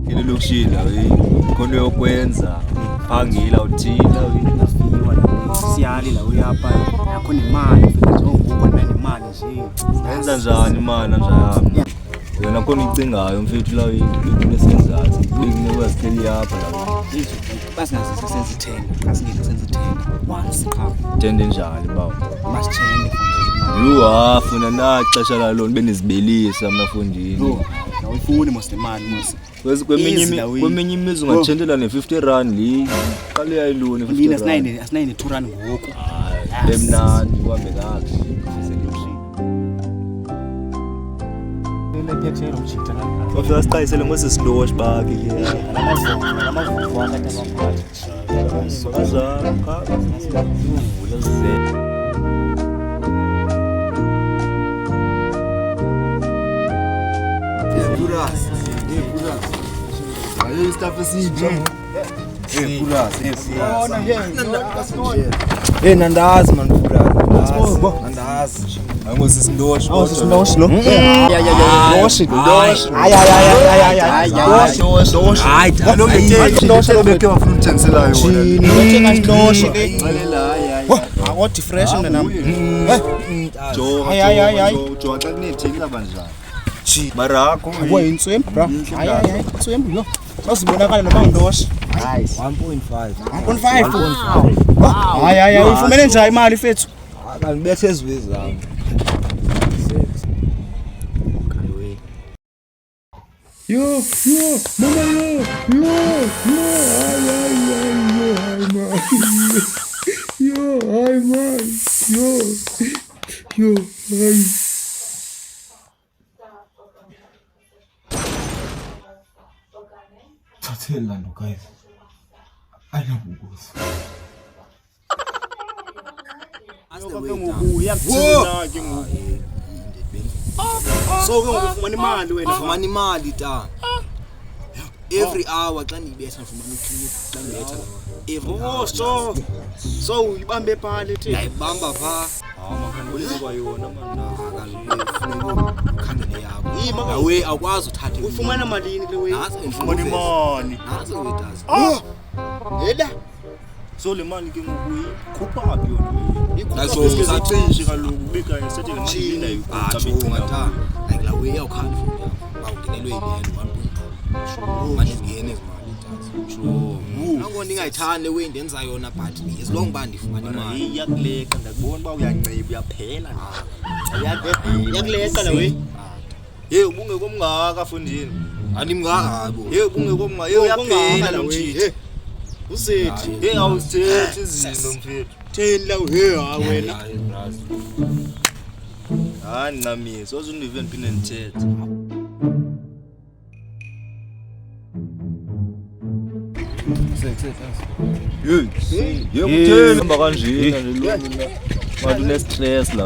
Ile lokushila khona yokwenza phangila uthila uyafiwa la siyali la uyapha yakho nemali ngizokukho nemali nje yenza njani imali njani yona khona icingayo mfethu la kunesenzathi bekunikwa sikheli yapha la basingase senze 10 asingeke senze 10 once qha 10 njani bawo masithenge funa na ixesha lalo benizibelisa mnafundini awuyifuni mos nemali mos kweminye imizi ungatshentela ne50 li qale yayiluni 50 mina asinayini 2 rand ngoku bemnandi uhambe kahle ngiyakutshela umjita la ofika siqayisele ngosesiloshi bakhe ke lamavumvu akade abaphatha sokuzaka uvula zile Aí está fazendo. Nandazi man nandazi. angosisindoshi Awusisindoshi lo? Ndoshi. ndoshi lobeke wafuna ukuthengisela yona uthenga indoshi le Awoti fresh mnanami. jo xa kunethini abanjani marakho kweyintswembu bra intswembu yo sasibonakala noma ndoshi 1.5. 1.5 ufumene njani imali fethu Akalibethe ezwezami. Yo, mama, hi man, yo, hi. Thathela lo guys. Ayinabukuza. so ke ngokufumana imali wena Ufumana imali ta. Every hour xa nibetha ufumana uclip xa ngibetha la. so uyibambe phala ethi Ayibamba pha. makhangeleni kwayona Khangele yakho. Nawe awukwazi uthatha. ufumana malini le wena ufumana imali Nasi wetazi. yeda so le mali ke ngokuyikhupha phi yona Nazo sacishe kaloku bika sethi le mali lina ngata. Like la way awukhali futhi yakho. Bawungenelwe yini 1.2. Manje ngiyene izimali tazi. Ngakho ndingayithandi we ndenza yona but as long ba ndifumana imali. iyakuleka ndakubona uba uyanceba uyaphela yakuleka la we hey ubungekho mngaka fundini Andimngaka bo. hey ubungekho mngaka hey uyaphela lo mthithi usethi hey awusethi izinto mfethu theni la wena hayi nami sozundive ndiphinde ndithethe kutheni hamba kanjena nje lo manje stress la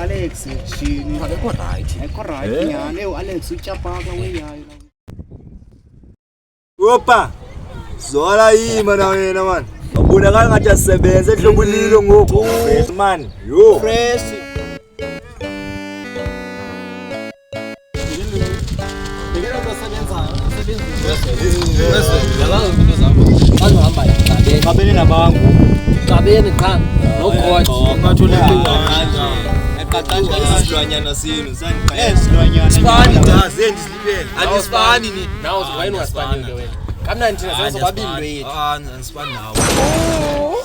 Alex shini Akekho right. nyane Alex uchapaka weyayo opa zola yima na wena man ubonakala ngathi asebenza ehlobulilo ngoku man yo fresh Qabene nabantu Qabene qha nogoda ungatholi kanje eqaqashwa isilwanyana sinu sangiqala esilwanyana sifani dazi endizilibele anisifani ni nawo wena wasifani ke wena kamnandi thina senzo kwabili wethu anisifani nawe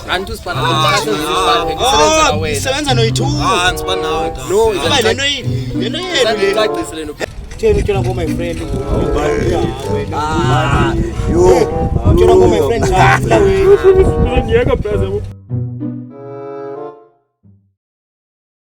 kanti usifana ngisebenza wena isebenza noyithu anisifani nawe no iba leno yini le ngicacise leno theni utshela ngo my friend yo utshela ngo my friend la wena Ngiyeka pheze